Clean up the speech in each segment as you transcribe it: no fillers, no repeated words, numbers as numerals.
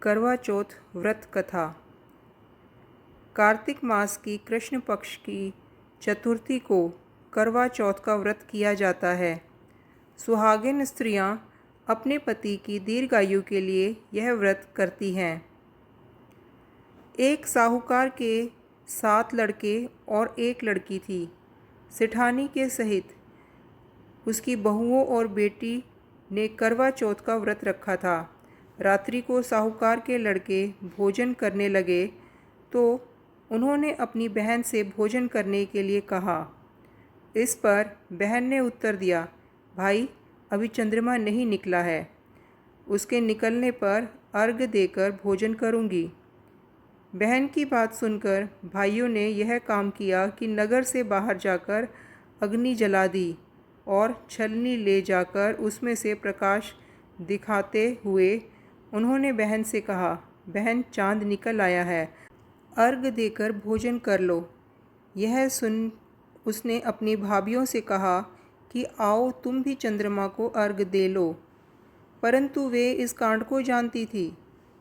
करवा चौथ व्रत कथा। कार्तिक मास की कृष्ण पक्ष की चतुर्थी को करवा चौथ का व्रत किया जाता है। सुहागिन स्त्रियां अपने पति की दीर्घायु के लिए यह व्रत करती हैं। एक साहूकार के 7 लड़के और 1 लड़की थी। सेठानी के सहित उसकी बहुओं और बेटी ने करवा चौथ का व्रत रखा था। रात्रि को साहूकार के लड़के भोजन करने लगे तो उन्होंने अपनी बहन से भोजन करने के लिए कहा। इस पर बहन ने उत्तर दिया, भाई अभी चंद्रमा नहीं निकला है, उसके निकलने पर अर्घ्य देकर भोजन करूंगी। बहन की बात सुनकर भाइयों ने यह काम किया कि नगर से बाहर जाकर अग्नि जला दी और छलनी ले जाकर उसमें से प्रकाश दिखाते हुए उन्होंने बहन से कहा, बहन चांद निकल आया है, अर्घ्य देकर भोजन कर लो। यह सुन उसने अपनी भाभियों से कहा कि आओ तुम भी चंद्रमा को अर्घ्य दे लो, परंतु वे इस कांड को जानती थी।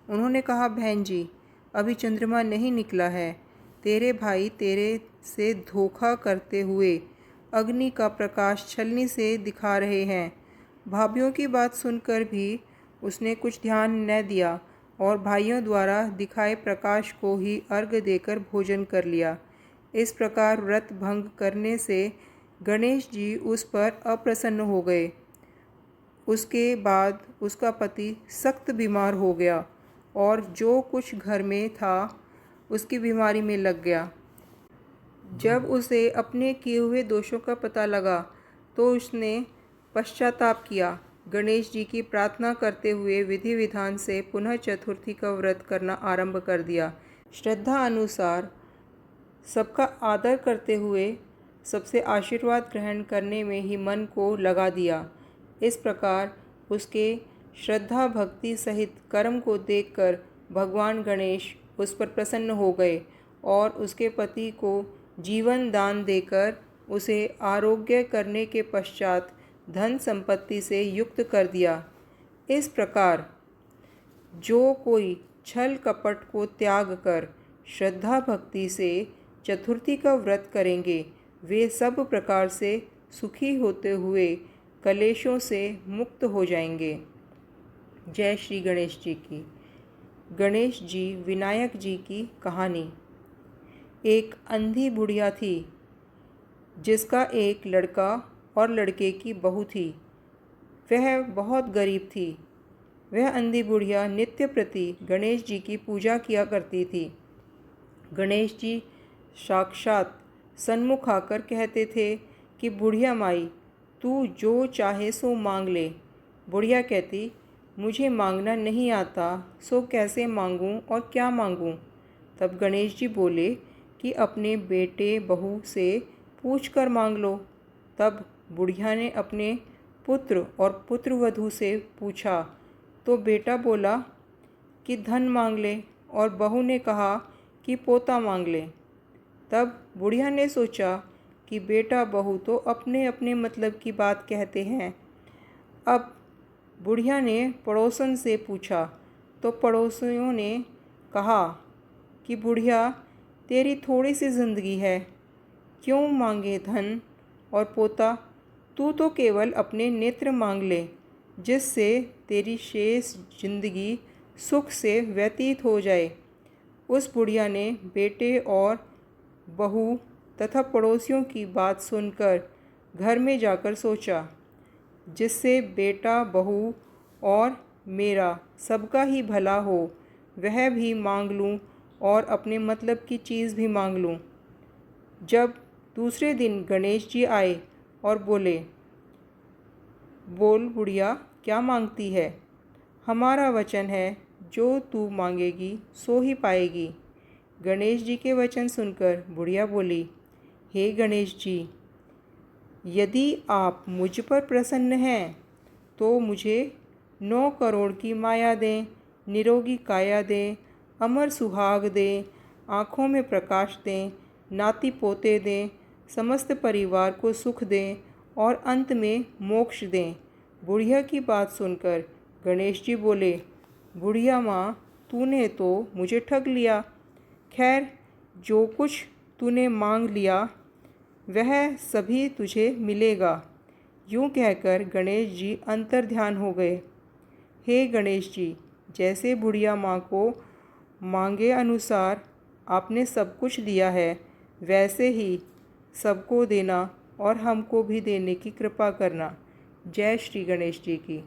उन्होंने कहा, बहन जी अभी चंद्रमा नहीं निकला है, तेरे भाई तेरे से धोखा करते हुए अग्नि का प्रकाश छलनी से दिखा रहे हैं। भाभियों की बात सुनकर भी उसने कुछ ध्यान न दिया और भाइयों द्वारा दिखाए प्रकाश को ही अर्घ्य देकर भोजन कर लिया। इस प्रकार व्रत भंग करने से गणेश जी उस पर अप्रसन्न हो गए। उसके बाद उसका पति सख्त बीमार हो गया और जो कुछ घर में था उसकी बीमारी में लग गया। जब उसे अपने किए हुए दोषों का पता लगा तो उसने पश्चाताप किया। गणेश जी की प्रार्थना करते हुए विधि विधान से पुनः चतुर्थी का व्रत करना आरंभ कर दिया। श्रद्धा अनुसार सबका आदर करते हुए सबसे आशीर्वाद ग्रहण करने में ही मन को लगा दिया। इस प्रकार उसके श्रद्धा भक्ति सहित कर्म को देखकर भगवान गणेश उस पर प्रसन्न हो गए और उसके पति को जीवन दान देकर उसे आरोग्य करने के पश्चात धन संपत्ति से युक्त कर दिया। इस प्रकार जो कोई छल कपट को त्याग कर श्रद्धा भक्ति से चतुर्थी का व्रत करेंगे वे सब प्रकार से सुखी होते हुए कलेशों से मुक्त हो जाएंगे। जय श्री गणेश जी की। गणेश जी विनायक जी की कहानी। एक अंधी बुढ़िया थी जिसका एक लड़का और लड़के की बहू थी। वह बहुत गरीब थी। वह अंधी बुढ़िया नित्य प्रति गणेश जी की पूजा किया करती थी। गणेश जी साक्षात सन्मुख आकर कहते थे कि बुढ़िया माई तू जो चाहे सो मांग ले। बुढ़िया कहती, मुझे मांगना नहीं आता, सो कैसे मांगूं और क्या मांगूं। तब गणेश जी बोले कि अपने बेटे बहू से पूछ कर मांग लो। तब बुढ़िया ने अपने पुत्र और पुत्रवधू से पूछा तो बेटा बोला कि धन मांग ले और बहू ने कहा कि पोता मांग ले। तब बुढ़िया ने सोचा कि बेटा बहू तो अपने अपने मतलब की बात कहते हैं। अब बुढ़िया ने पड़ोसन से पूछा तो पड़ोसियों ने कहा कि बुढ़िया तेरी थोड़ी सी ज़िंदगी है, क्यों मांगे धन और पोता, तू तो केवल अपने नेत्र मांग ले जिससे तेरी शेष जिंदगी सुख से व्यतीत हो जाए। उस बुढ़िया ने बेटे और बहू तथा पड़ोसियों की बात सुनकर घर में जाकर सोचा, जिससे बेटा बहू और मेरा सबका ही भला हो वह भी मांग लूँ और अपने मतलब की चीज़ भी मांग लूँ। जब दूसरे दिन गणेश जी आए और बोले, बोल बुढ़िया क्या मांगती है, हमारा वचन है जो तू मांगेगी सो ही पाएगी। गणेश जी के वचन सुनकर बुढ़िया बोली, हे गणेश जी, यदि आप मुझ पर प्रसन्न हैं तो मुझे 9 करोड़ की माया दें, निरोगी काया दें, अमर सुहाग दें, आँखों में प्रकाश दें, नाती पोते दें, समस्त परिवार को सुख दें और अंत में मोक्ष दें। बुढ़िया की बात सुनकर गणेश जी बोले, बुढ़िया माँ तूने तो मुझे ठग लिया। खैर, जो कुछ तूने मांग लिया वह सभी तुझे मिलेगा। यूँ कहकर गणेश जी अंतर्ध्यान हो गए। हे गणेश जी, जैसे बुढ़िया माँ को मांगे अनुसार आपने सब कुछ दिया है, वैसे ही सबको देना और हमको भी देने की कृपा करना। जय श्री गणेश जी की।